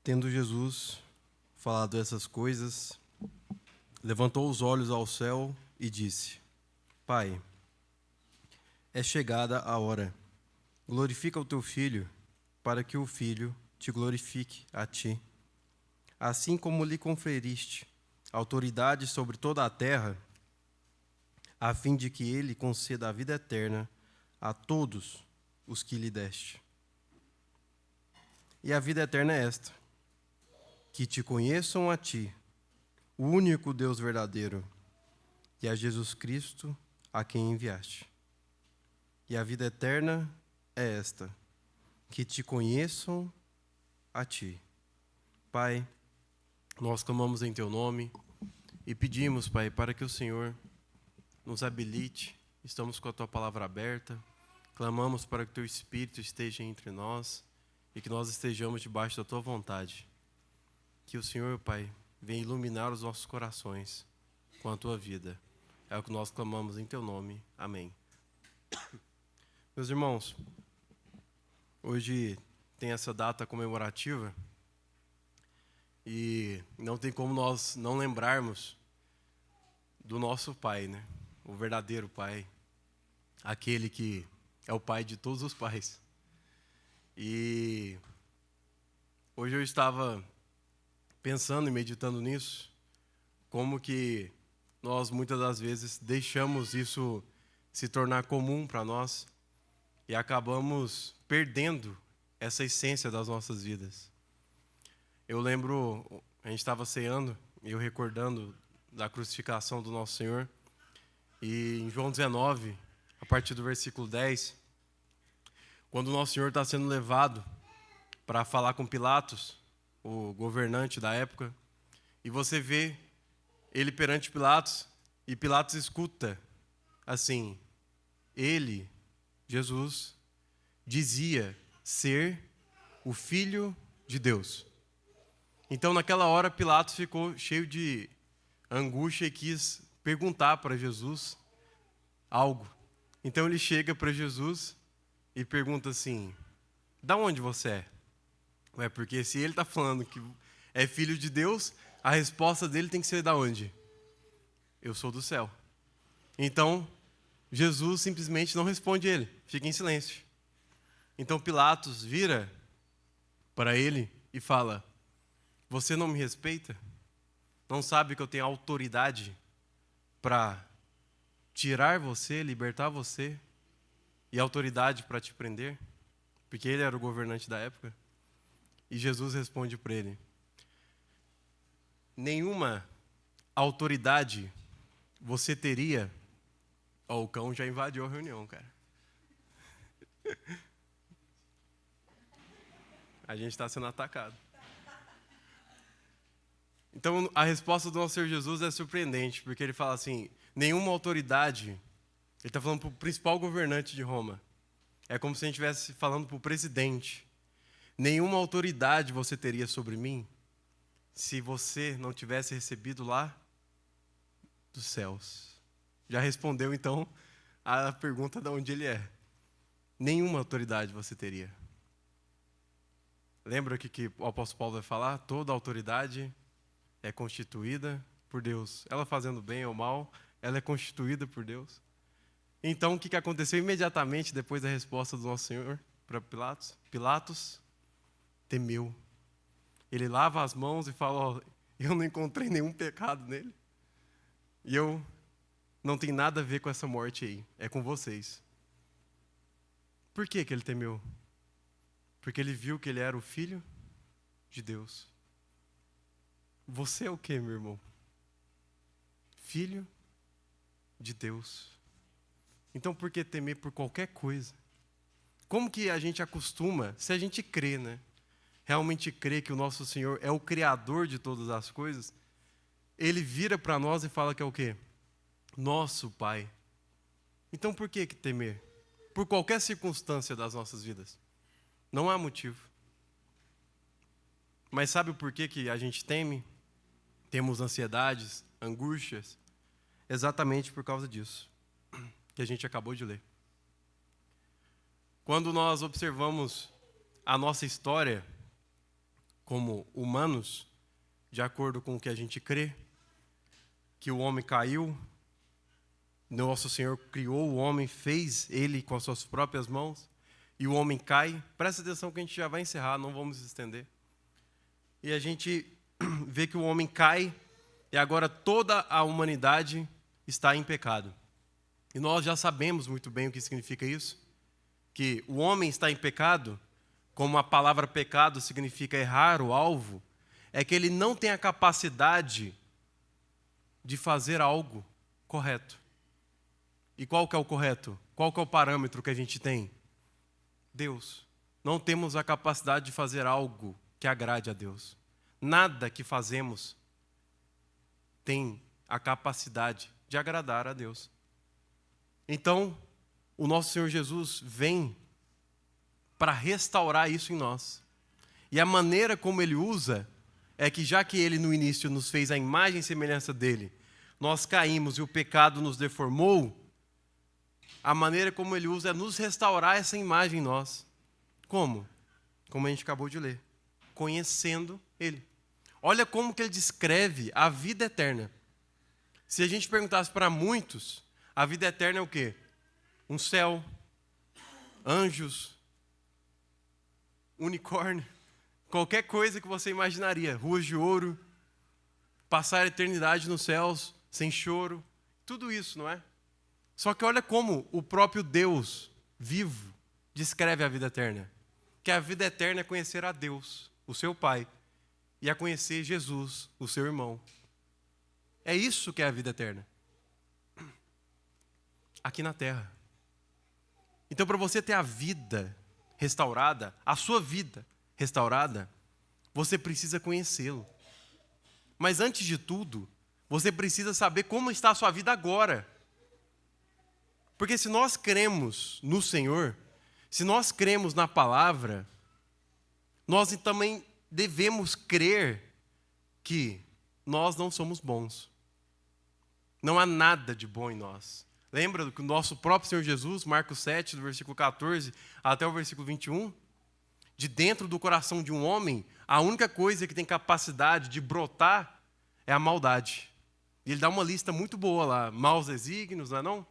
Tendo Jesus falado essas coisas, levantou os olhos ao céu e disse: Pai, é chegada a hora. Glorifica o teu Filho, para que o Filho te glorifique a ti. Assim como lhe conferiste autoridade sobre toda a terra, a fim de que ele conceda a vida eterna a todos os que lhe deste. E a vida eterna é esta: que te conheçam a ti, o único Deus verdadeiro, e a Jesus Cristo, a quem enviaste. E a vida eterna é esta: que te conheçam a ti. Pai, nós clamamos em teu nome e pedimos, Pai, para que o Senhor nos habilite. Estamos com a tua palavra aberta. Clamamos para que o teu Espírito esteja entre nós e que nós estejamos debaixo da tua vontade. Que o Senhor, Pai, venha iluminar os nossos corações com a tua vida. É o que nós clamamos em teu nome. Amém. Meus irmãos, hoje tem essa data comemorativa e não tem como nós não lembrarmos do nosso Pai, né? O verdadeiro Pai, aquele que é o Pai de todos os pais. E hoje eu estava pensando e meditando nisso, como que nós muitas das vezes deixamos isso se tornar comum para nós e acabamos perdendo essa essência das nossas vidas. Eu lembro, a gente estava ceando e eu recordando da crucificação do nosso Senhor, e em João 19, a partir do versículo 10, quando o nosso Senhor está sendo levado para falar com Pilatos, o governante da época, e você vê ele perante Pilatos, e Pilatos escuta assim: ele, Jesus, dizia ser o Filho de Deus. Então naquela hora Pilatos ficou cheio de angústia e quis perguntar para Jesus algo. Então ele chega para Jesus e pergunta assim: da onde você é? Ué, porque se ele está falando que é filho de Deus, a resposta dele tem que ser da onde? Eu sou do céu. Então, Jesus simplesmente não responde ele, fica em silêncio. Então Pilatos vira para ele e fala: você não me respeita? Não sabe que eu tenho autoridade para tirar você, libertar você, e autoridade para te prender? Porque ele era o governante da época. E Jesus responde para ele: nenhuma autoridade você teria. Ó, o cão já invadiu a reunião, cara. A gente está sendo atacado. Então a resposta do nosso Senhor Jesus é surpreendente, porque ele fala assim: nenhuma autoridade. Ele está falando para o principal governante de Roma. É como se a gente estivesse falando para o presidente: nenhuma autoridade você teria sobre mim se você não tivesse recebido lá dos céus. Já respondeu então a pergunta de onde ele é. Nenhuma autoridade você teria. Lembra que o apóstolo Paulo vai falar? Toda autoridade é constituída por Deus. Ela fazendo bem ou mal, ela é constituída por Deus. Então o que aconteceu imediatamente depois da resposta do nosso Senhor para Pilatos? Pilatos temeu. Ele lava as mãos e fala: ó, eu não encontrei nenhum pecado nele. E eu não tenho nada a ver com essa morte aí. É com vocês. Por que ele temeu? Porque ele viu que ele era o Filho de Deus. Você é o quê, meu irmão? Filho de Deus. Então por que temer por qualquer coisa? Como que a gente acostuma, se a gente crê, né? Realmente crê que o nosso Senhor é o Criador de todas as coisas, ele vira para nós e fala que é o quê? Nosso Pai. Então por que temer? Por qualquer circunstância das nossas vidas. Não há motivo. Mas sabe o porquê que a gente teme? Temos ansiedades, angústias? Exatamente por causa disso, que a gente acabou de ler. Quando nós observamos a nossa história como humanos, de acordo com o que a gente crê, que o homem caiu, nosso Senhor criou o homem, fez ele com as suas próprias mãos, e o homem cai. Presta atenção que a gente já vai encerrar, não vamos estender. E a gente vê que o homem cai, e agora toda a humanidade está em pecado. E nós já sabemos muito bem o que significa isso, que o homem está em pecado, como a palavra pecado significa errar o alvo, é que ele não tem a capacidade de fazer algo correto. E qual que é o correto? Qual que é o parâmetro que a gente tem? Deus. Não temos a capacidade de fazer algo que agrade a Deus. Nada que fazemos tem a capacidade de agradar a Deus. Então, o nosso Senhor Jesus vem para restaurar isso em nós. E a maneira como Ele usa é que, já que Ele no início nos fez a imagem e semelhança dEle, nós caímos e o pecado nos deformou, a maneira como Ele usa é nos restaurar essa imagem em nós. Como? Como a gente acabou de ler. Conhecendo Ele. Olha como que Ele descreve a vida eterna. Se a gente perguntasse para muitos, a vida eterna é o quê? Um céu, anjos, unicórnio, qualquer coisa que você imaginaria, ruas de ouro, passar a eternidade nos céus, sem choro, tudo isso, não é? Só que olha como o próprio Deus vivo descreve a vida eterna. Que a vida eterna é conhecer a Deus, o seu Pai, e a conhecer Jesus, o seu irmão. É isso que é a vida eterna. Aqui na terra. Então, para você ter a vida restaurada, a sua vida restaurada, você precisa conhecê-lo. Mas antes de tudo, você precisa saber como está a sua vida agora. Porque se nós cremos no Senhor, se nós cremos na palavra, nós também devemos crer que nós não somos bons. Não há nada de bom em nós. Lembra que o nosso próprio Senhor Jesus, Marcos 7, do versículo 14 até o versículo 21? De dentro do coração de um homem, a única coisa que tem capacidade de brotar é a maldade. E ele dá uma lista muito boa lá. Maus desígnios, não é não?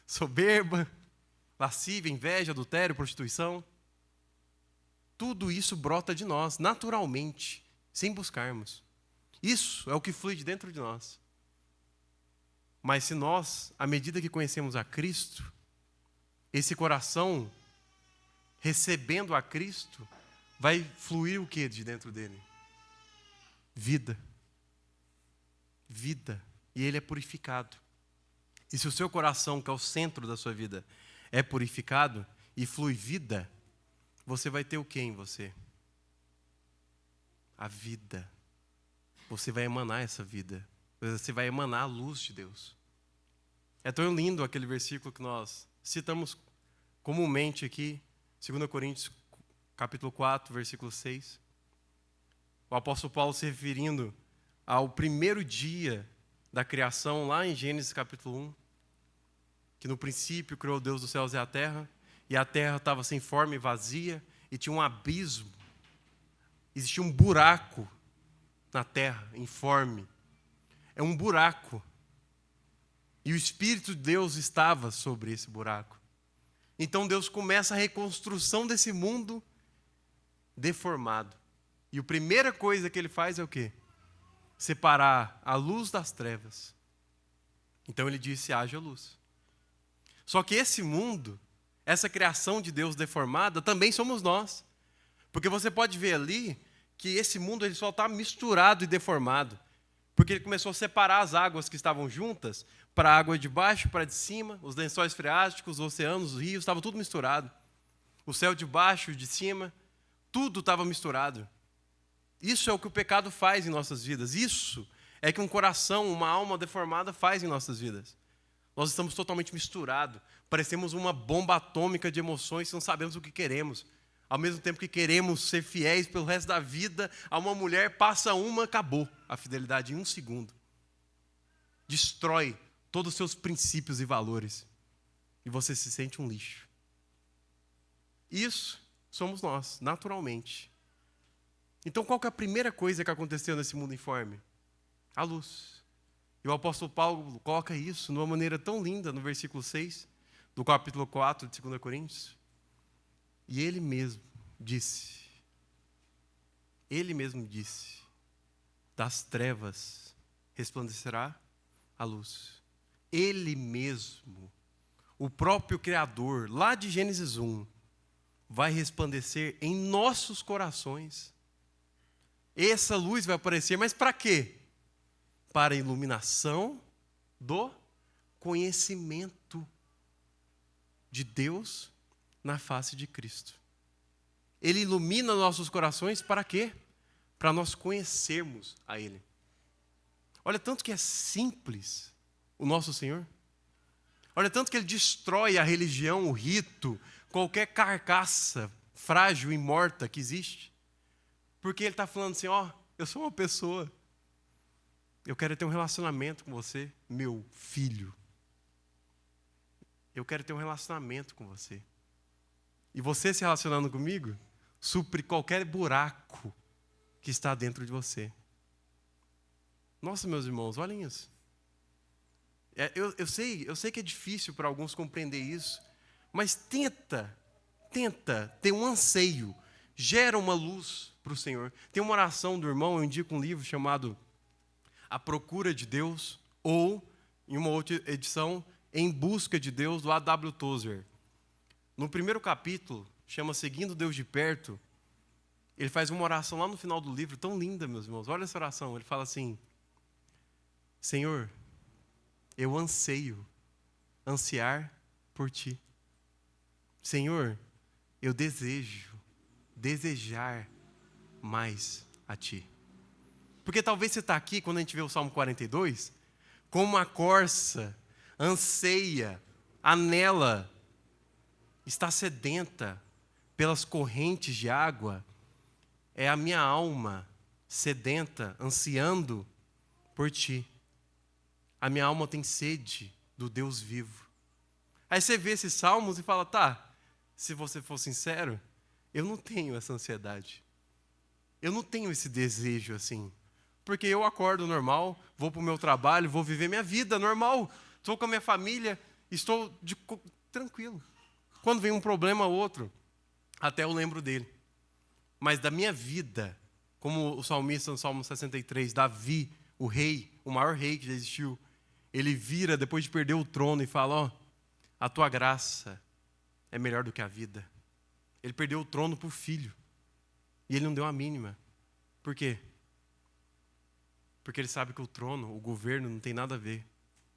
Soberba, lascívia, inveja, adultério, prostituição. Tudo isso brota de nós, naturalmente, sem buscarmos. Isso é o que flui de dentro de nós. Mas se nós, à medida que conhecemos a Cristo, esse coração, recebendo a Cristo, vai fluir o que de dentro dele? Vida. Vida. E ele é purificado. E se o seu coração, que é o centro da sua vida, é purificado e flui vida, você vai ter o que em você? A vida. Você vai emanar essa vida. Você vai emanar a luz de Deus. É tão lindo aquele versículo que nós citamos comumente aqui, 2 Coríntios capítulo 4, versículo 6. O apóstolo Paulo se referindo ao primeiro dia da criação, lá em Gênesis capítulo 1, que no princípio criou Deus dos céus e a terra estava sem forma e vazia, e tinha um abismo, existia um buraco na terra, informe. É um buraco. E o Espírito de Deus estava sobre esse buraco. Então Deus começa a reconstrução desse mundo deformado. E a primeira coisa que ele faz é o quê? Separar a luz das trevas. Então ele disse: haja luz. Só que esse mundo, essa criação de Deus deformada, também somos nós. Porque você pode ver ali que esse mundo ele só está misturado e deformado. Porque ele começou a separar as águas que estavam juntas para a água de baixo, para a de cima, os lençóis freáticos, os oceanos, os rios, estava tudo misturado. O céu de baixo, de cima, tudo estava misturado. Isso é o que o pecado faz em nossas vidas. Isso é que um coração, uma alma deformada faz em nossas vidas. Nós estamos totalmente misturados. Parecemos uma bomba atômica de emoções, não sabemos o que queremos. Ao mesmo tempo que queremos ser fiéis pelo resto da vida, a uma mulher passa uma, acabou a fidelidade em 1 segundo. Destrói todos os seus princípios e valores. E você se sente um lixo. Isso somos nós, naturalmente. Então, qual que é a primeira coisa que aconteceu nesse mundo informe? A luz. E o apóstolo Paulo coloca isso de uma maneira tão linda no versículo 6, do capítulo 4 de 2 Coríntios. E ele mesmo disse, das trevas resplandecerá a luz. Ele mesmo, o próprio Criador, lá de Gênesis 1, vai resplandecer em nossos corações. Essa luz vai aparecer, mas para quê? Para a iluminação do conhecimento de Deus na face de Cristo. Ele ilumina nossos corações para quê? Para nós conhecermos a Ele. Olha tanto que é simples o nosso Senhor. Olha tanto que Ele destrói a religião, o rito, qualquer carcaça frágil e morta que existe. Porque Ele está falando assim, eu sou uma pessoa. Eu quero ter um relacionamento com você, meu filho. Eu quero ter um relacionamento com você. E você se relacionando comigo, supre qualquer buraco que está dentro de você. Nossa, meus irmãos, olhem isso. Eu sei que é difícil para alguns compreender isso, mas tenta ter um anseio, gera uma luz para o Senhor. Tem uma oração do irmão, eu indico um livro chamado A Procura de Deus, ou, em uma outra edição, Em Busca de Deus, do A.W. Tozer. No primeiro capítulo, chama Seguindo Deus de Perto, ele faz uma oração lá no final do livro, tão linda, meus irmãos. Olha essa oração, ele fala assim, Senhor, eu ansiar por Ti. Senhor, eu desejar mais a Ti. Porque talvez você está aqui, quando a gente vê o Salmo 42, como uma corça, anseia, anela, está sedenta pelas correntes de água. É a minha alma sedenta, ansiando por Ti. A minha alma tem sede do Deus vivo. Aí você vê esses salmos e fala, se você for sincero, eu não tenho essa ansiedade. Eu não tenho esse desejo assim. Porque eu acordo normal, vou para o meu trabalho, vou viver minha vida normal. Estou com a minha família, estou tranquilo. Quando vem um problema ou outro, até eu lembro dele. Mas da minha vida, como o salmista no Salmo 63, Davi, o rei, o maior rei que já existiu, ele vira depois de perder o trono e fala, a tua graça é melhor do que a vida. Ele perdeu o trono para o filho. E ele não deu a mínima. Por quê? Porque ele sabe que o trono, o governo, não tem nada a ver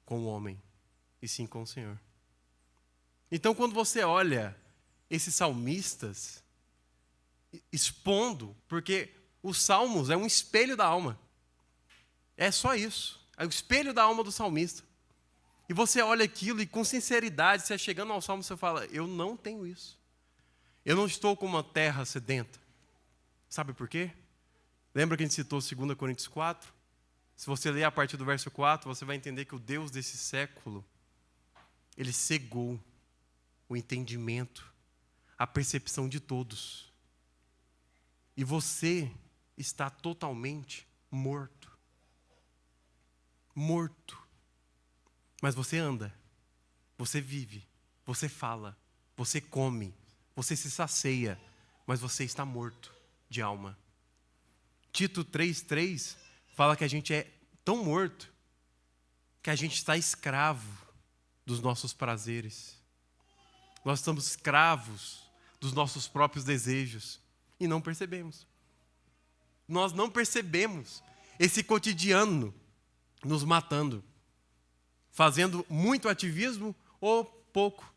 com o homem, e sim com o Senhor. Então, quando você olha esses salmistas expondo, porque os salmos é um espelho da alma. É só isso. É o espelho da alma do salmista. E você olha aquilo e com sinceridade, você chegando ao salmo, você fala, eu não tenho isso. Eu não estou com uma terra sedenta. Sabe por quê? Lembra que a gente citou 2 Coríntios 4? Se você ler a partir do verso 4, você vai entender que o Deus desse século, ele cegou o entendimento, a percepção de todos. E você está totalmente morto. Morto. Mas você anda, você vive, você fala, você come, você se sacia, mas você está morto de alma. Tito 3:3 fala que a gente é tão morto que a gente está escravo dos nossos prazeres. Nós estamos escravos dos nossos próprios desejos e não percebemos. Nós não percebemos esse cotidiano nos matando, fazendo muito ativismo ou pouco,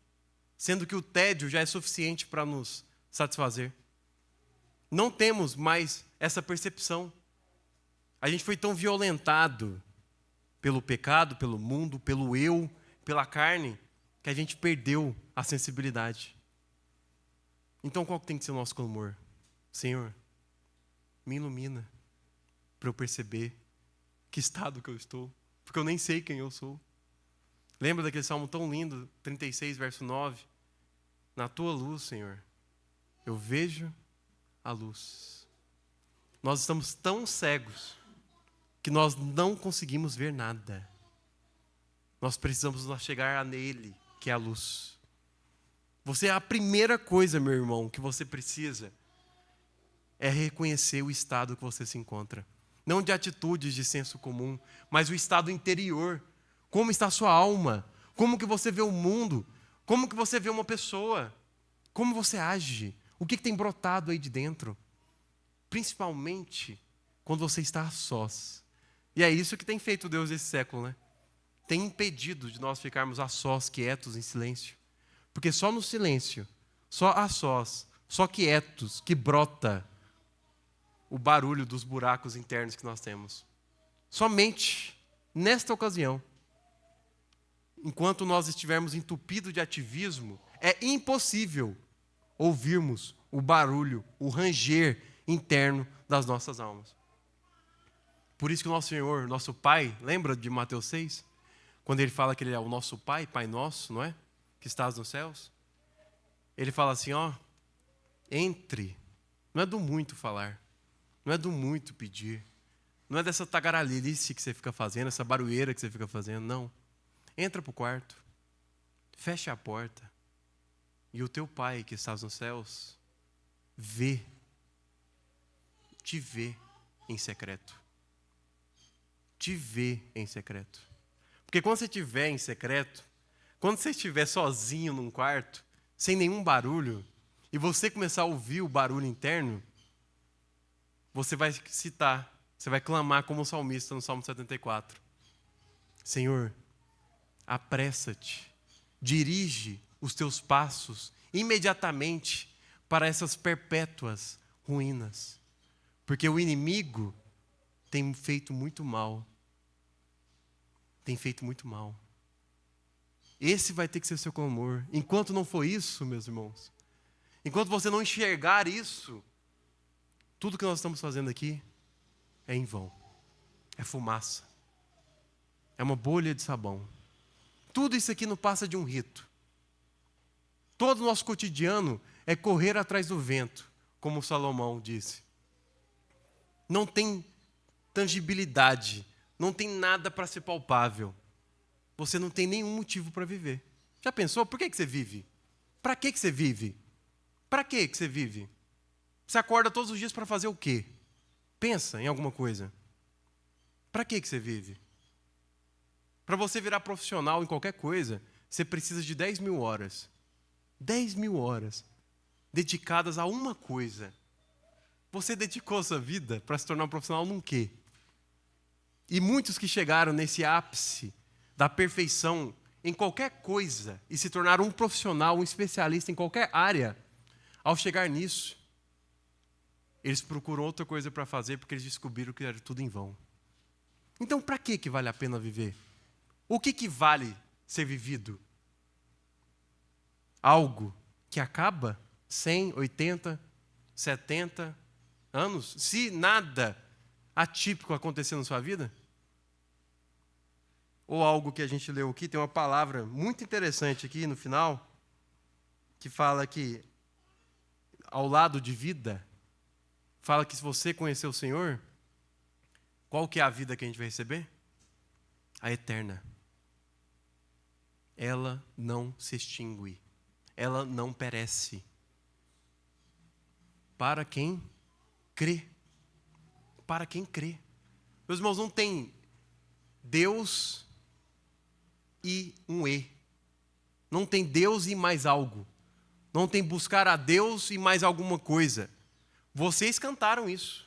sendo que o tédio já é suficiente para nos satisfazer. Não temos mais essa percepção. A gente foi tão violentado pelo pecado, pelo mundo, pelo eu, pela carne, que a gente perdeu a sensibilidade. Então qual que tem que ser o nosso clamor? Senhor, me ilumina para eu perceber que estado que eu estou, porque eu nem sei quem eu sou. Lembra daquele salmo tão lindo, 36, verso 9? Na tua luz, Senhor, eu vejo a luz. Nós estamos tão cegos que nós não conseguimos ver nada. Nós precisamos chegar a nele, que é a luz. A primeira coisa, meu irmão, que você precisa é reconhecer o estado que você se encontra. Não de atitudes de senso comum, mas o estado interior. Como está a sua alma? Como que você vê o mundo? Como que você vê uma pessoa? Como você age? O que tem brotado aí de dentro? Principalmente quando você está a sós. E é isso que tem feito Deus esse século, né? Tem impedido de nós ficarmos a sós, quietos, em silêncio. Porque só no silêncio, só a sós, só quietos, que brota o barulho dos buracos internos que nós temos. Somente nesta ocasião, enquanto nós estivermos entupidos de ativismo, é impossível ouvirmos o barulho, o ranger interno das nossas almas. Por isso que o nosso Senhor, nosso Pai, lembra de Mateus 6? Quando ele fala que ele é o nosso Pai, Pai nosso, não é? Que estás nos céus. Ele fala assim, entre. Não é do muito falar. Não é do muito pedir. Não é dessa tagarelice que você fica fazendo, essa barulheira que você fica fazendo, não. Entra para o quarto. Fecha a porta. E o teu Pai que estás nos céus te vê em secreto. Te vê em secreto. Porque quando você estiver em secreto, quando você estiver sozinho num quarto, sem nenhum barulho, e você começar a ouvir o barulho interno, você vai citar, você vai clamar como o salmista no Salmo 74. Senhor, apressa-te, dirige os teus passos imediatamente para essas perpétuas ruínas. Porque o inimigo tem feito muito mal. Tem feito muito mal. Esse vai ter que ser o seu clamor. Enquanto não for isso, meus irmãos, enquanto você não enxergar isso, tudo que nós estamos fazendo aqui é em vão. É fumaça. É uma bolha de sabão. Tudo isso aqui não passa de um rito. Todo o nosso cotidiano é correr atrás do vento, como Salomão disse. Não tem tangibilidade, não tem nada para ser palpável. Você não tem nenhum motivo para viver. Já pensou? Por que você vive? Para que você vive? Para que você vive? Você acorda todos os dias para fazer o quê? Pensa em alguma coisa. Para que você vive? Para você virar profissional em qualquer coisa, você precisa de 10.000 horas. 10.000 horas dedicadas a uma coisa. Você dedicou sua vida para se tornar um profissional num quê? E muitos que chegaram nesse ápice da perfeição em qualquer coisa e se tornaram um profissional, um especialista em qualquer área, ao chegar nisso, eles procuram outra coisa para fazer porque eles descobriram que era tudo em vão. Então, para que vale a pena viver? O que vale ser vivido? Algo que acaba 100, 80, 70 anos? Se nada atípico acontecer na sua vida? Ou algo que a gente leu aqui, tem uma palavra muito interessante aqui no final, que fala que, ao lado de vida, fala que se você conhecer o Senhor, qual que é a vida que a gente vai receber? A eterna. Ela não se extingue. Ela não perece. Para quem crê. Para quem crê. Meus irmãos, não tem Deus e um E. Não tem Deus e mais algo. Não tem buscar a Deus e mais alguma coisa. Vocês cantaram isso.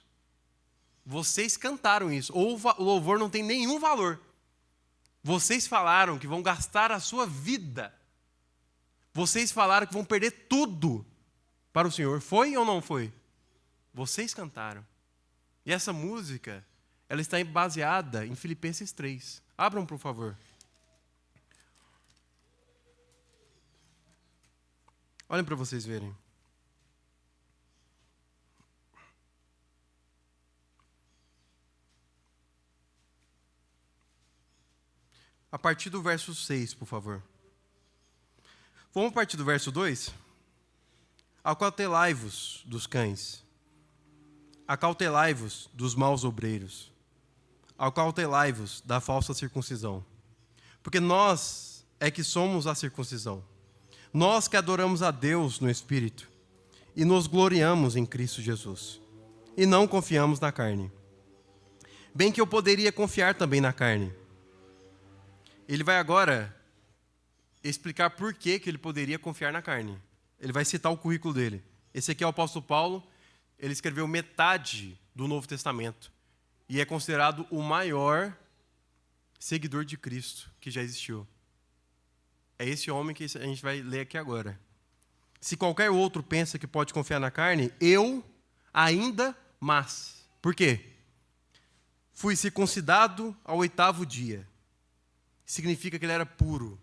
Vocês cantaram isso. Ou o louvor não tem nenhum valor. Vocês falaram que vão gastar a sua vida. Vocês falaram que vão perder tudo para o Senhor. Foi ou não foi? Vocês cantaram. E essa música, ela está baseada em Filipenses 3. Abram, por favor. Olhem para vocês verem. A partir do verso 6, por favor. Vamos partir do verso 2? Acautelai-vos dos cães. Acautelai-vos dos maus obreiros. Acautelai-vos da falsa circuncisão. Porque nós é que somos a circuncisão. Nós que adoramos a Deus no Espírito e nos gloriamos em Cristo Jesus. E não confiamos na carne. Bem que eu poderia confiar também na carne. Ele vai agora explicar por que ele poderia confiar na carne. Ele vai citar o currículo dele. Esse aqui é o apóstolo Paulo. Ele escreveu metade do Novo Testamento. E é considerado o maior seguidor de Cristo que já existiu. É esse homem que a gente vai ler aqui agora. Se qualquer outro pensa que pode confiar na carne, eu ainda mais. Por quê? Fui circuncidado ao 8º dia. Significa que ele era puro,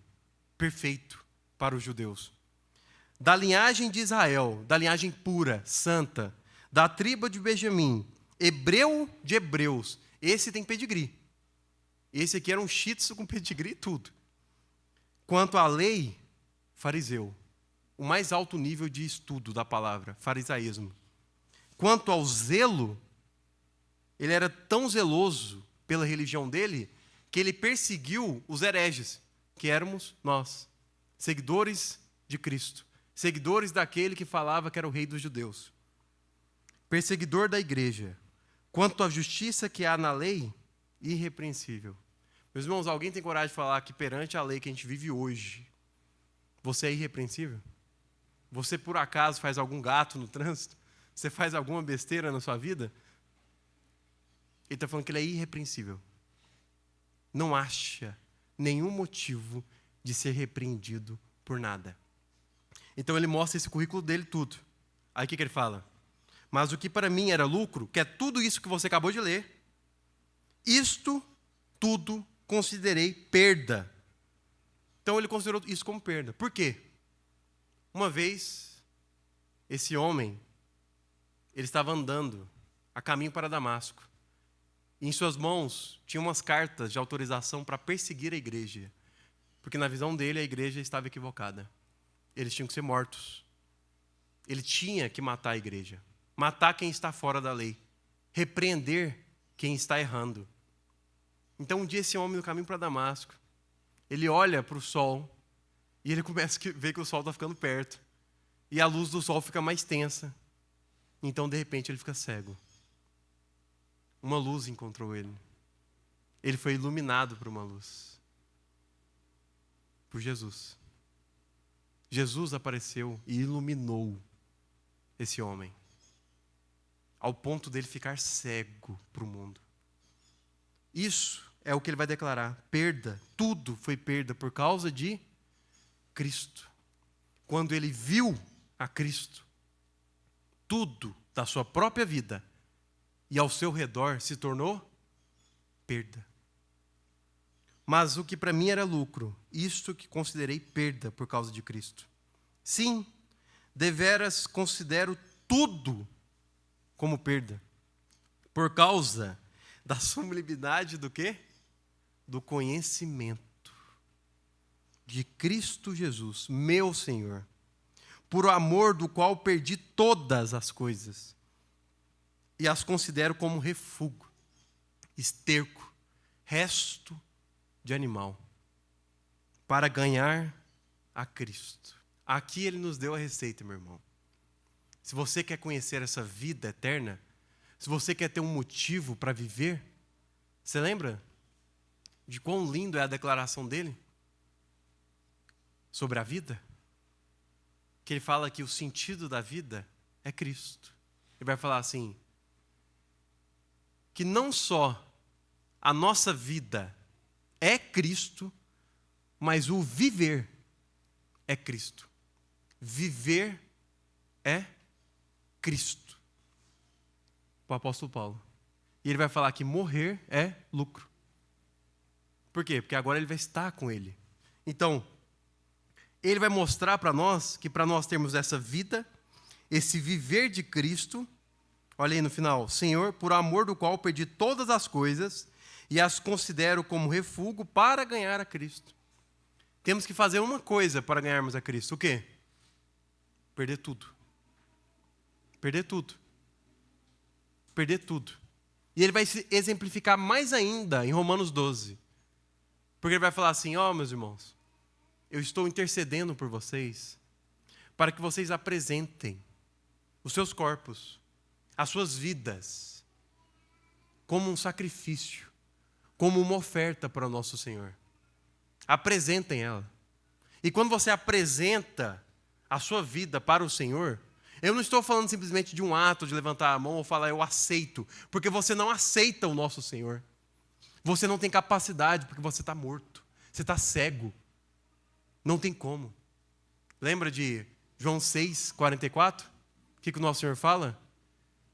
perfeito para os judeus. Da linhagem de Israel, da linhagem pura, santa, da tribo de Benjamim, hebreu de hebreus. Esse tem pedigree. Esse aqui era um shih tzu com pedigree e tudo. Quanto à lei, fariseu. O mais alto nível de estudo da palavra, farisaísmo. Quanto ao zelo, ele era tão zeloso pela religião dele, que ele perseguiu os hereges, que éramos nós, seguidores de Cristo, seguidores daquele que falava que era o rei dos judeus. Perseguidor da igreja. Quanto à justiça que há na lei, irrepreensível. Meus irmãos, alguém tem coragem de falar que perante a lei que a gente vive hoje, você é irrepreensível? Você por acaso faz algum gato no trânsito? Você faz alguma besteira na sua vida? Ele está falando que ele é irrepreensível. Não acha nenhum motivo de ser repreendido por nada. Então ele mostra esse currículo dele tudo. Aí o que ele fala? Mas o que para mim era lucro, que é tudo isso que você acabou de ler, isto tudo considerei perda. Então ele considerou isso como perda. Por quê? Uma vez, esse homem, ele estava andando a caminho para Damasco. E em suas mãos tinha umas cartas de autorização para perseguir a igreja. Porque na visão dele a igreja estava equivocada. Eles tinham que ser mortos. Ele tinha que matar a igreja. Matar quem está fora da lei. Repreender quem está errando. Então um dia esse homem no caminho para Damasco, ele olha para o sol e ele começa a ver que o sol está ficando perto. E a luz do sol fica mais tensa. Então de repente ele fica cego. Uma luz encontrou ele. Ele foi iluminado por uma luz. Por Jesus. Jesus apareceu e iluminou esse homem. Ao ponto dele ficar cego para o mundo. Isso é o que ele vai declarar. Perda. Tudo foi perda por causa de Cristo. Quando ele viu a Cristo, tudo da sua própria vida e ao seu redor se tornou perda. Mas o que para mim era lucro, isto que considerei perda por causa de Cristo. Sim, deveras considero tudo como perda. Por causa da sublimidade do quê? Do conhecimento de Cristo Jesus, meu Senhor, por amor do qual perdi todas as coisas e as considero como refúgio, esterco, resto de animal, para ganhar a Cristo. Aqui ele nos deu a receita, meu irmão. Se você quer conhecer essa vida eterna, se você quer ter um motivo para viver, você lembra de quão lindo é a declaração dele sobre a vida? Que ele fala que o sentido da vida é Cristo. Ele vai falar assim, que não só a nossa vida é Cristo, mas o viver é Cristo. Viver é Cristo. O apóstolo Paulo. E ele vai falar que morrer é lucro. Por quê? Porque agora ele vai estar com ele. Então, ele vai mostrar para nós que para nós termos essa vida, esse viver de Cristo, olha aí no final, Senhor, por amor do qual perdi todas as coisas e as considero como refúgio para ganhar a Cristo. Temos que fazer uma coisa para ganharmos a Cristo. O quê? Perder tudo. Perder tudo. perder tudo. E ele vai se exemplificar mais ainda em Romanos 12. Porque ele vai falar assim, meus irmãos, eu estou intercedendo por vocês para que vocês apresentem os seus corpos, as suas vidas, como um sacrifício, como uma oferta para o nosso Senhor. Apresentem ela. E quando você apresenta a sua vida para o Senhor, eu não estou falando simplesmente de um ato de levantar a mão ou falar eu aceito, porque você não aceita o nosso Senhor. Você não tem capacidade, porque você está morto, você está cego. Não tem como. Lembra de João 6,44? O que o nosso Senhor fala?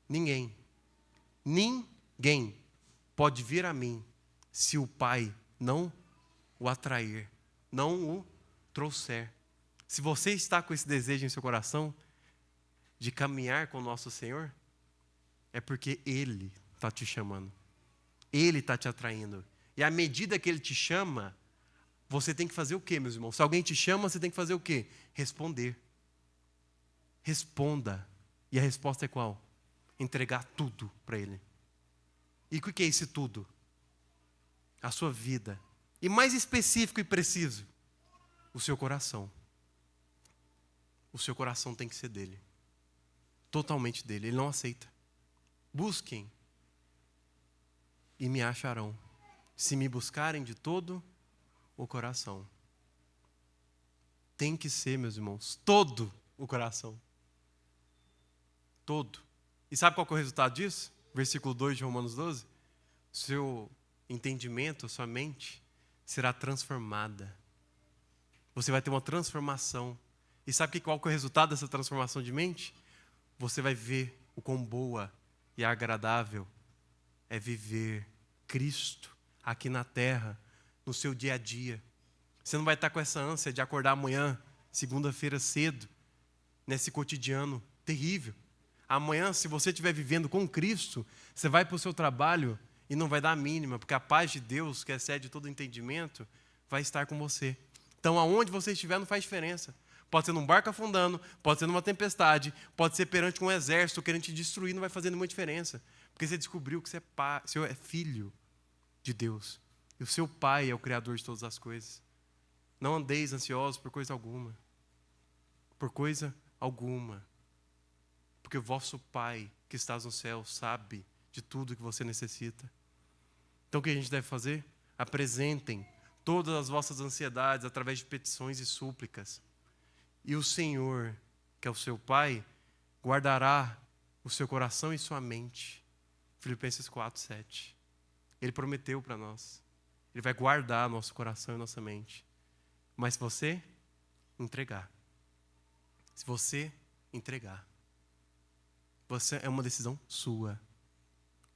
Ninguém pode vir a mim se o Pai não o atrair, não o trouxer. Se você está com esse desejo em seu coração de caminhar com o nosso Senhor, é porque Ele está te chamando. Ele está te atraindo. E à medida que Ele te chama, você tem que fazer o quê, meus irmãos? Se alguém te chama, você tem que fazer o quê? Responder. Responda. E a resposta é qual? Entregar tudo para Ele. E o que é esse tudo? A sua vida. E mais específico e preciso, o seu coração. O seu coração tem que ser dele. Totalmente dele. Ele não aceita. Busquem e me acharão, se me buscarem de todo o coração. Tem que ser, meus irmãos, todo o coração. Todo. E sabe qual é o resultado disso? Versículo 2 de Romanos 12. Seu entendimento, sua mente será transformada. Você vai ter uma transformação. E sabe qual é o resultado dessa transformação de mente? Você vai ver o quão boa e agradável é viver Cristo aqui na terra, no seu dia a dia. Você não vai estar com essa ânsia de acordar amanhã, segunda-feira cedo, nesse cotidiano terrível. Amanhã, se você estiver vivendo com Cristo, você vai para o seu trabalho e não vai dar a mínima, porque a paz de Deus, que excede todo entendimento, vai estar com você. Então, aonde você estiver não faz diferença. Pode ser num barco afundando, pode ser numa tempestade, pode ser perante um exército querendo te destruir, não vai fazer nenhuma diferença. Porque você descobriu que você é filho de Deus. E o seu Pai é o Criador de todas as coisas. Não andeis ansiosos por coisa alguma. Por coisa alguma. Porque o vosso Pai, que estás no céu, sabe de tudo que você necessita. Então o que a gente deve fazer? Apresentem todas as vossas ansiedades através de petições e súplicas. E o Senhor, que é o seu Pai, guardará o seu coração e sua mente. Filipenses 4:7. Ele prometeu para nós. Ele vai guardar nosso coração e nossa mente. Mas se você entregar. Se você entregar. Você é uma decisão sua.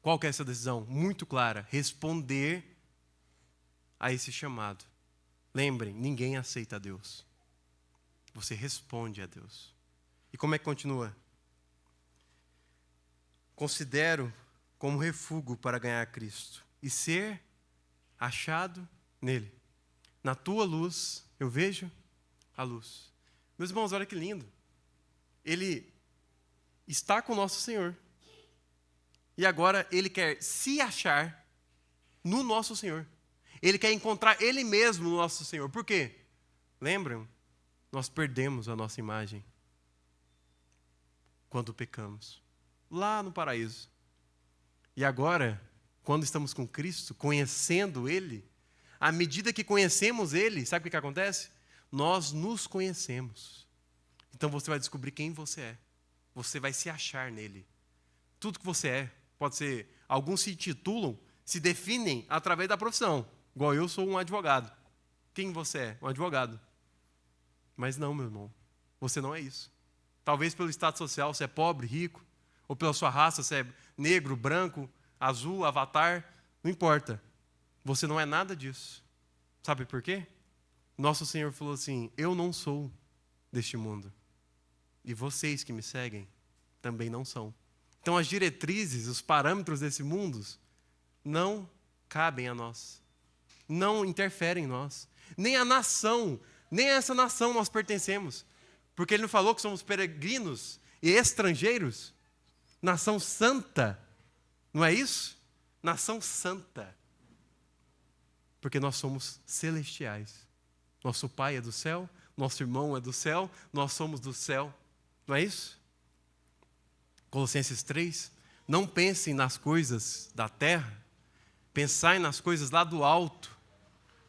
Qual que é essa decisão? Muito clara. Responder a esse chamado. Lembrem, ninguém aceita a Deus. Você responde a Deus. E como é que continua? Considero como refúgio para ganhar Cristo e ser achado nele. Na tua luz, eu vejo a luz. Meus irmãos, olha que lindo. Ele está com o nosso Senhor. E agora ele quer se achar no nosso Senhor. Ele quer encontrar Ele mesmo no nosso Senhor. Por quê? Lembram? Nós perdemos a nossa imagem quando pecamos. Lá no paraíso. E agora, quando estamos com Cristo, conhecendo Ele, à medida que conhecemos Ele, sabe o que acontece? Nós nos conhecemos. Então você vai descobrir quem você é. Você vai se achar nele. Tudo que você é, pode ser, alguns se titulam, se definem através da profissão. Igual eu sou um advogado. Quem você é? Um advogado. Mas não, meu irmão, você não é isso. Talvez pelo status social, você é pobre, rico, ou pela sua raça, você é negro, branco, azul, avatar, não importa. Você não é nada disso. Sabe por quê? Nosso Senhor falou assim, eu não sou deste mundo. E vocês que me seguem também não são. Então as diretrizes, os parâmetros desse mundo não cabem a nós. Não interferem em nós. Nem a nação, nem a essa nação nós pertencemos. Porque ele não falou que somos peregrinos e estrangeiros. Nação santa. Não é isso? Nação santa. Porque nós somos celestiais. Nosso pai é do céu, nosso irmão é do céu, nós somos do céu. Não é isso? Colossenses 3. Não pensem nas coisas da terra, pensai nas coisas lá do alto,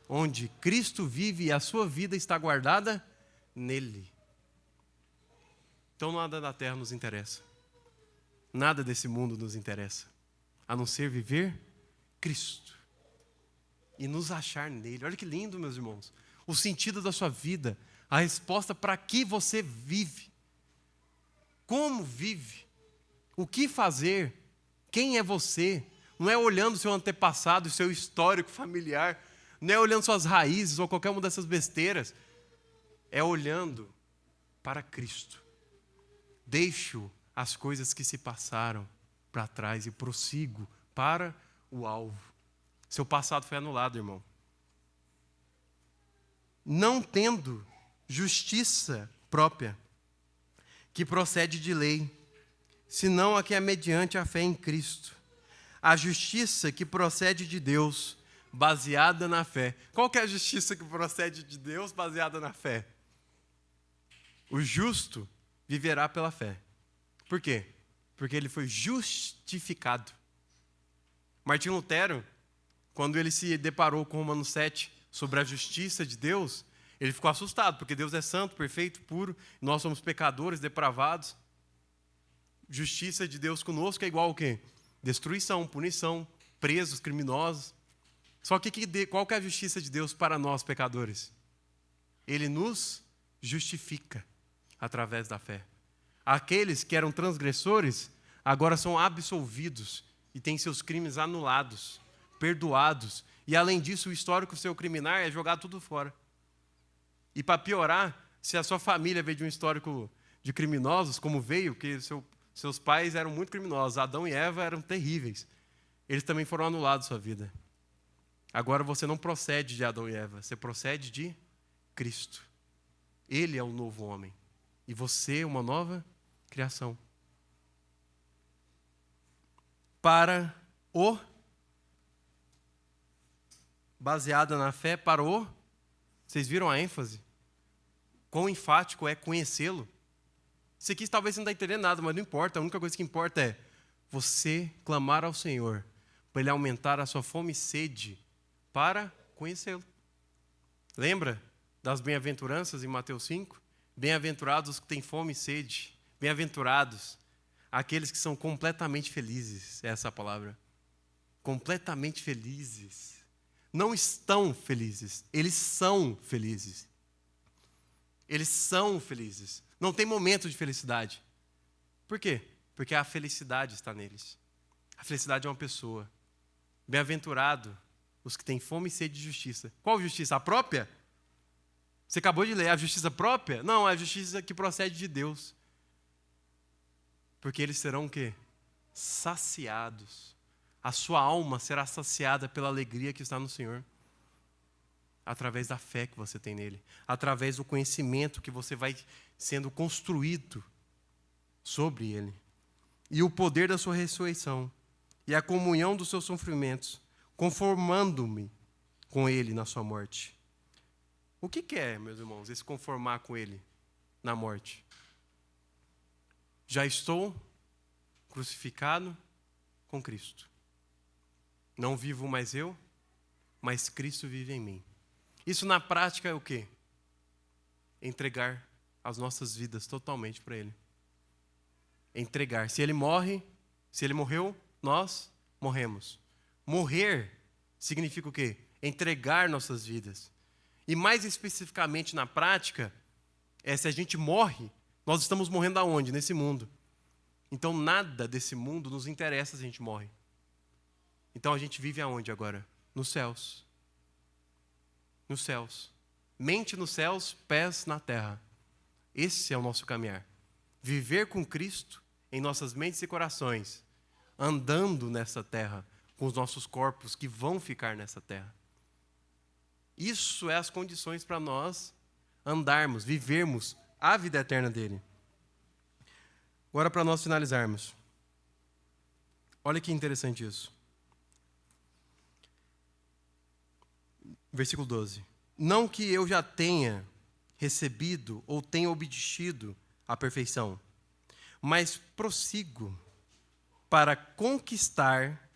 onde Cristo vive e a sua vida está guardada nele. Então nada da terra nos interessa. Nada desse mundo nos interessa, a não ser viver Cristo e nos achar nele. Olha que lindo, meus irmãos. O sentido da sua vida, a resposta para que você vive, como vive, o que fazer, quem é você. Não é olhando o seu antepassado, o seu histórico familiar, não é olhando suas raízes ou qualquer uma dessas besteiras, é olhando para Cristo. Deixo as coisas que se passaram para trás e prossigo para o alvo. Seu passado foi anulado, irmão. Não tendo justiça própria, que procede de lei, senão a que é mediante a fé em Cristo. A justiça que procede de Deus, baseada na fé. Qual que é a justiça que procede de Deus, baseada na fé? O justo viverá pela fé. Por quê? Porque ele foi justificado. Martinho Lutero, quando ele se deparou com Romanos 7 sobre a justiça de Deus, ele ficou assustado, porque Deus é santo, perfeito, puro, nós somos pecadores, depravados. Justiça de Deus conosco é igual ao quê? Destruição, punição, presos, criminosos. Só que qual que é a justiça de Deus para nós, pecadores? Ele nos justifica através da fé. Aqueles que eram transgressores, agora são absolvidos e têm seus crimes anulados, perdoados. E além disso, o histórico seu criminal é jogar tudo fora. E para piorar, se a sua família veio de um histórico de criminosos, como veio, que seus pais eram muito criminosos, Adão e Eva eram terríveis, eles também foram anulados da sua vida. Agora você não procede de Adão e Eva, você procede de Cristo. Ele é o novo homem. E você é uma nova criação. Para o, baseada na fé, para o, vocês viram a ênfase? Quão enfático é conhecê-lo? Isso aqui talvez você não está entendendo nada, mas não importa. A única coisa que importa é você clamar ao Senhor para Ele aumentar a sua fome e sede para conhecê-lo. Lembra das bem-aventuranças em Mateus 5? Bem-aventurados os que têm fome e sede. Bem-aventurados aqueles que são completamente felizes. Essa é a palavra. Completamente felizes. Não estão felizes, eles são felizes. Eles são felizes. Não tem momento de felicidade. Por quê? Porque a felicidade está neles. A felicidade é uma pessoa. Bem-aventurado os que têm fome e sede de justiça. Qual justiça? A própria? Você acabou de ler a justiça própria? Não, é a justiça que procede de Deus. Porque eles serão o quê? Saciados. A sua alma será saciada pela alegria que está no Senhor. Através da fé que você tem nele. Através do conhecimento que você vai sendo construído sobre ele. E o poder da sua ressurreição. E a comunhão dos seus sofrimentos. Conformando-me com ele na sua morte. O que é, meus irmãos, esse conformar com ele na morte? Já estou crucificado com Cristo. Não vivo mais eu, mas Cristo vive em mim. Isso na prática é o quê? Entregar as nossas vidas totalmente para Ele. Entregar. Se Ele morre, se Ele morreu, nós morremos. Morrer significa o quê? Entregar nossas vidas. E mais especificamente na prática, se a gente morre, nós estamos morrendo aonde? Nesse mundo. Então nada desse mundo nos interessa se a gente morre. Então a gente vive aonde agora? Nos céus. Nos céus. Mente nos céus, pés na terra. Esse é o nosso caminhar. Viver com Cristo em nossas mentes e corações, andando nessa terra, com os nossos corpos que vão ficar nessa terra. Isso é as condições para nós andarmos, vivermos a vida eterna dele. Agora, para nós finalizarmos. Olha que interessante isso. Versículo 12. Não que eu já tenha recebido ou tenha obtido a perfeição, mas prossigo para conquistar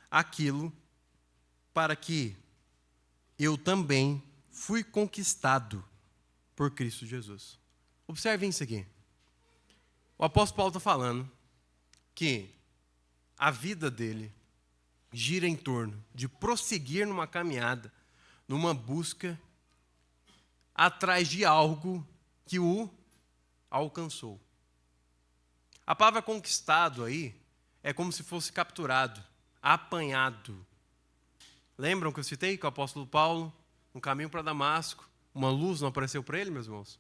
aquilo para que eu também fui conquistado por Cristo Jesus. Observem isso aqui. O apóstolo Paulo está falando que a vida dele gira em torno de prosseguir numa caminhada, numa busca atrás de algo que o alcançou. A palavra conquistado aí é como se fosse capturado, apanhado. Lembram que eu citei que o apóstolo Paulo, no caminho para Damasco, uma luz não apareceu para ele, meus irmãos?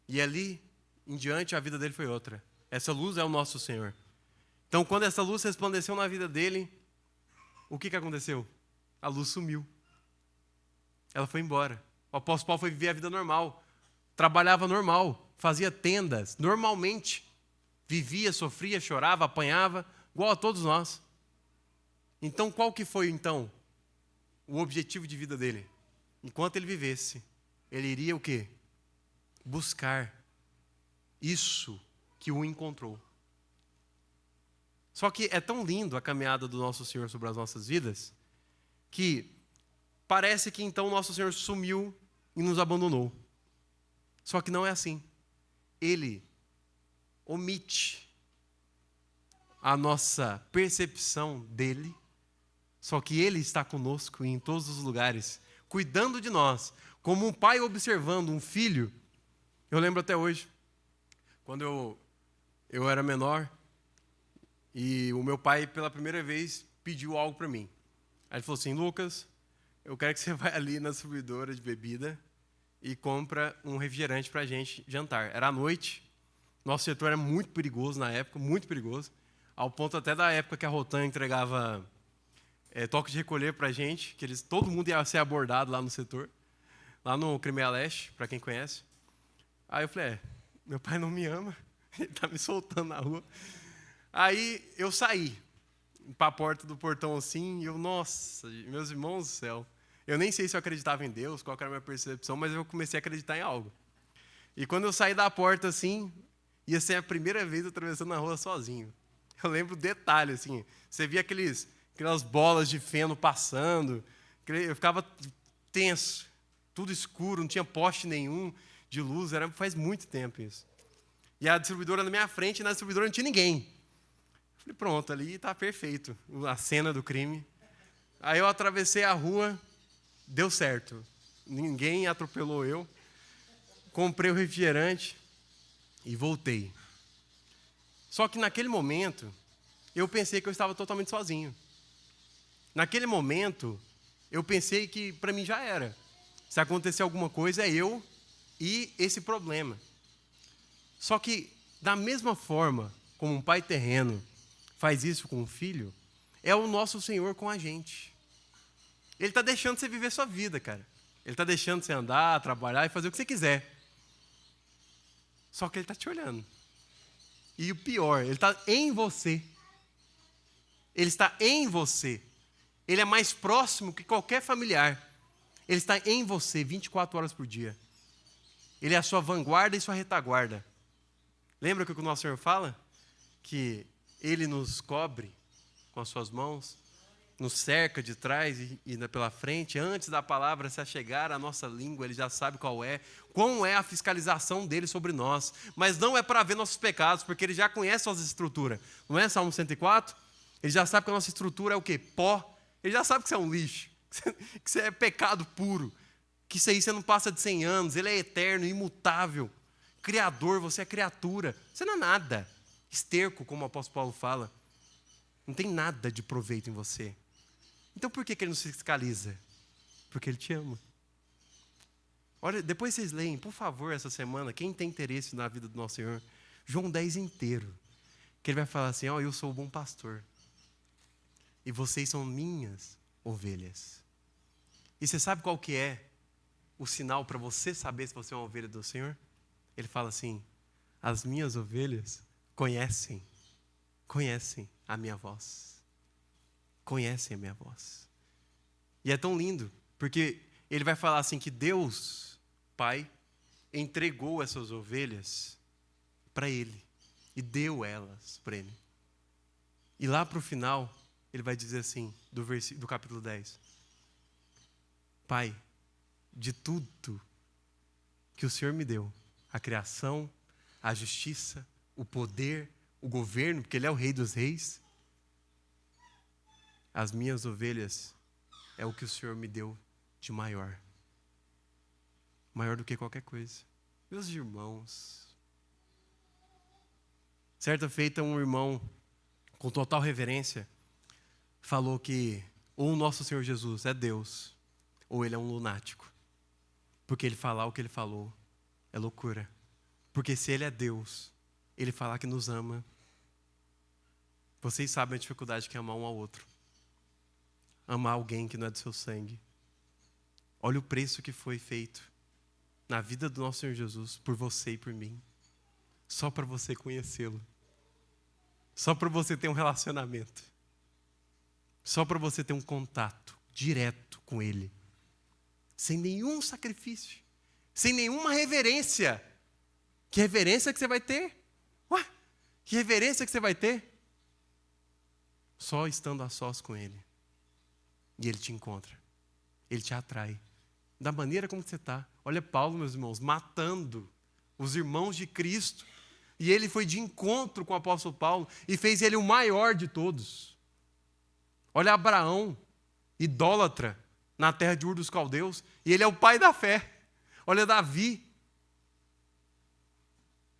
E ali em diante a vida dele foi outra. Essa luz é o nosso Senhor. Então, quando essa luz resplandeceu na vida dele, o que aconteceu? A luz sumiu. Ela foi embora. O apóstolo Paulo foi viver a vida normal. Trabalhava normal. Fazia tendas normalmente. Vivia, sofria, chorava, apanhava, igual a todos nós. Então, qual que foi, então, o objetivo de vida dele? Enquanto ele vivesse, ele iria o quê? Buscar isso que o encontrou. Só que é tão lindo a caminhada do nosso Senhor sobre as nossas vidas, que parece que então o nosso Senhor sumiu e nos abandonou. Só que não é assim. Ele omite a nossa percepção dele, só que ele está conosco em todos os lugares, cuidando de nós, como um pai observando um filho. Eu lembro até hoje, quando eu era menor, e o meu pai, pela primeira vez, pediu algo para mim. Aí ele falou assim: Lucas, eu quero que você vá ali na distribuidora de bebida e compra um refrigerante para a gente jantar. Era à noite, nosso setor era muito perigoso na época, muito perigoso, ao ponto até da época que a Rotan entregava toque de recolher para a gente, que todo mundo ia ser abordado lá no setor, lá no Crimeia Leste, para quem conhece. Aí eu falei, meu pai não me ama, ele está me soltando na rua. Aí eu saí para a porta do portão assim, e eu, nossa, meus irmãos do céu, eu nem sei se eu acreditava em Deus, qual era a minha percepção, mas eu comecei a acreditar em algo. E quando eu saí da porta assim, ia ser a primeira vez atravessando a rua sozinho. Eu lembro o detalhe, assim, você via aquelas bolas de feno passando, eu ficava tenso, tudo escuro, não tinha poste nenhum de luz, faz muito tempo isso. E a distribuidora na minha frente, e na distribuidora não tinha ninguém. Falei, pronto, ali está perfeito, a cena do crime. Aí eu atravessei a rua, deu certo. Ninguém atropelou eu. Comprei o refrigerante e voltei. Só que naquele momento, eu pensei que eu estava totalmente sozinho. Naquele momento, eu pensei que para mim já era. Se acontecer alguma coisa, é eu e esse problema. Só que, da mesma forma como um pai terreno faz isso com o filho, é o nosso Senhor com a gente. Ele está deixando você viver sua vida, cara. Ele está deixando você andar, trabalhar e fazer o que você quiser. Só que ele está te olhando. E o pior, ele está em você. Ele está em você. Ele é mais próximo que qualquer familiar. Ele está em você 24 horas por dia. Ele é a sua vanguarda e sua retaguarda. Lembra que o nosso Senhor fala? Que Ele nos cobre com as suas mãos, nos cerca de trás e pela frente. Antes da palavra se achegar à nossa língua, Ele já sabe qual é a fiscalização dele sobre nós. Mas não é para ver nossos pecados, porque Ele já conhece nossa estrutura. Não é Salmo 104? Ele já sabe que a nossa estrutura é o quê? Pó. Ele já sabe que você é um lixo, que você é pecado puro, que isso aí você não passa de 100 anos, Ele é eterno, imutável, criador, você é criatura, você não é nada, esterco, como o apóstolo Paulo fala, não tem nada de proveito em você. Então por que Ele nos fiscaliza? Porque Ele te ama. Olha, depois vocês leem, por favor, essa semana, quem tem interesse na vida do nosso Senhor, João 10 inteiro, que Ele vai falar assim, eu sou o bom pastor, e vocês são minhas ovelhas. E você sabe qual que é o sinal para você saber se você é uma ovelha do Senhor? Ele fala assim, as minhas ovelhas conhecem a minha voz. conhecem a minha voz. E é tão lindo, porque ele vai falar assim que Deus, Pai, entregou essas ovelhas para ele e deu elas para ele. E lá para o final, ele vai dizer assim, do capítulo 10. Pai, de tudo que o Senhor me deu, a criação, a justiça, o poder, o governo, porque Ele é o Rei dos Reis, as minhas ovelhas é o que o Senhor me deu de maior. Maior do que qualquer coisa. Meus irmãos, certa feita um irmão, com total reverência, falou que ou o nosso Senhor Jesus é Deus, ou ele é um lunático. Porque ele falar o que ele falou é loucura. Porque se ele é Deus, ele falar que nos ama, vocês sabem a dificuldade que é amar um ao outro. Amar alguém que não é do seu sangue. Olha o preço que foi feito na vida do nosso Senhor Jesus, por você e por mim. Só para você conhecê-lo. Só para você ter um relacionamento. Só para você ter um contato direto com Ele. Sem nenhum sacrifício. Sem nenhuma reverência. Que reverência que você vai ter? Ué, que reverência que você vai ter? Só estando a sós com Ele. E Ele te encontra. Ele te atrai. Da maneira como você está. Olha Paulo, meus irmãos, matando os irmãos de Cristo. E ele foi de encontro com o apóstolo Paulo e fez ele o maior de todos. Olha Abraão, idólatra, na terra de Ur dos Caldeus, e ele é o pai da fé. Olha Davi,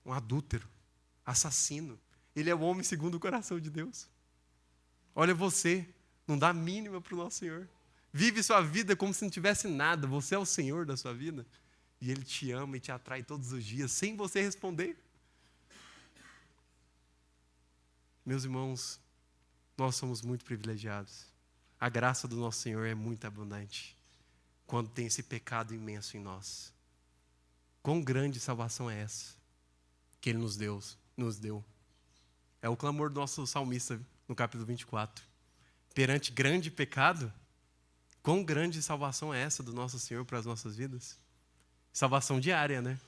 um adúltero, assassino. Ele é o homem segundo o coração de Deus. Olha você, não dá mínima para o nosso Senhor. Vive sua vida como se não tivesse nada. Você é o Senhor da sua vida. E Ele te ama e te atrai todos os dias, sem você responder. Meus irmãos, nós somos muito privilegiados. A graça do nosso Senhor é muito abundante. Quando tem esse pecado imenso em nós. Quão grande salvação é essa que Ele nos deu. É o clamor do nosso salmista no capítulo 24. Perante grande pecado, quão grande salvação é essa do nosso Senhor para as nossas vidas? Salvação diária, né?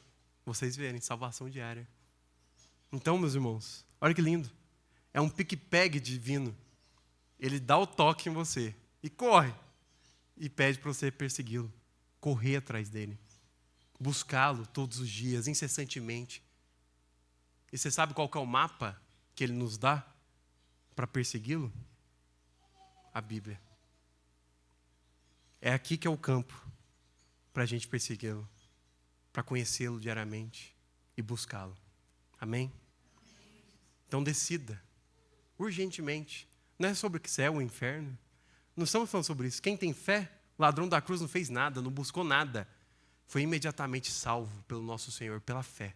Vocês verem, salvação diária. Então, meus irmãos, olha que lindo. É um pique-pegue divino. Ele dá o toque em você e corre. E pede para você persegui-lo. Correr atrás dele. Buscá-lo todos os dias, incessantemente. E você sabe qual que é o mapa que ele nos dá para persegui-lo? A Bíblia. É aqui que é o campo para a gente persegui-lo. Para conhecê-lo diariamente e buscá-lo. Amém? Então decida. Urgentemente. Não é sobre o céu ou o inferno. Não estamos falando sobre isso. Quem tem fé, o ladrão da cruz não fez nada, não buscou nada. Foi imediatamente salvo pelo nosso Senhor, pela fé.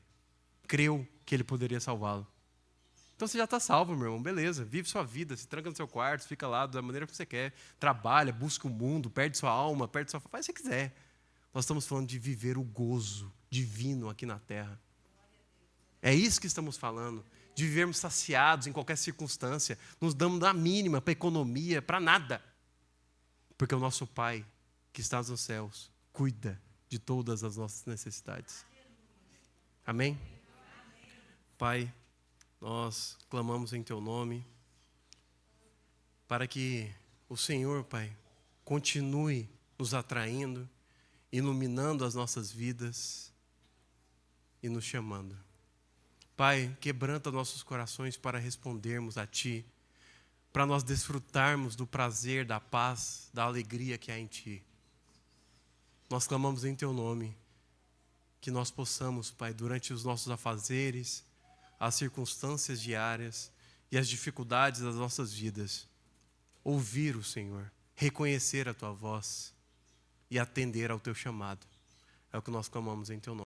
Creu que Ele poderia salvá-lo. Então você já está salvo, meu irmão. Beleza, vive sua vida, se tranca no seu quarto, fica lá da maneira que você quer. Trabalha, busca o mundo, perde sua alma, faz o que você quiser. Nós estamos falando de viver o gozo divino aqui na terra. É isso que estamos falando. De vivermos saciados em qualquer circunstância, nos damos a mínima para a economia, para nada. Porque o nosso Pai, que está nos céus, cuida de todas as nossas necessidades. Amém? Pai, nós clamamos em Teu nome, para que o Senhor, Pai, continue nos atraindo, iluminando as nossas vidas e nos chamando. Pai, quebranta nossos corações para respondermos a Ti, para nós desfrutarmos do prazer, da paz, da alegria que há em Ti. Nós clamamos em Teu nome, que nós possamos, Pai, durante os nossos afazeres, as circunstâncias diárias e as dificuldades das nossas vidas, ouvir o Senhor, reconhecer a Tua voz e atender ao Teu chamado. É o que nós clamamos em Teu nome.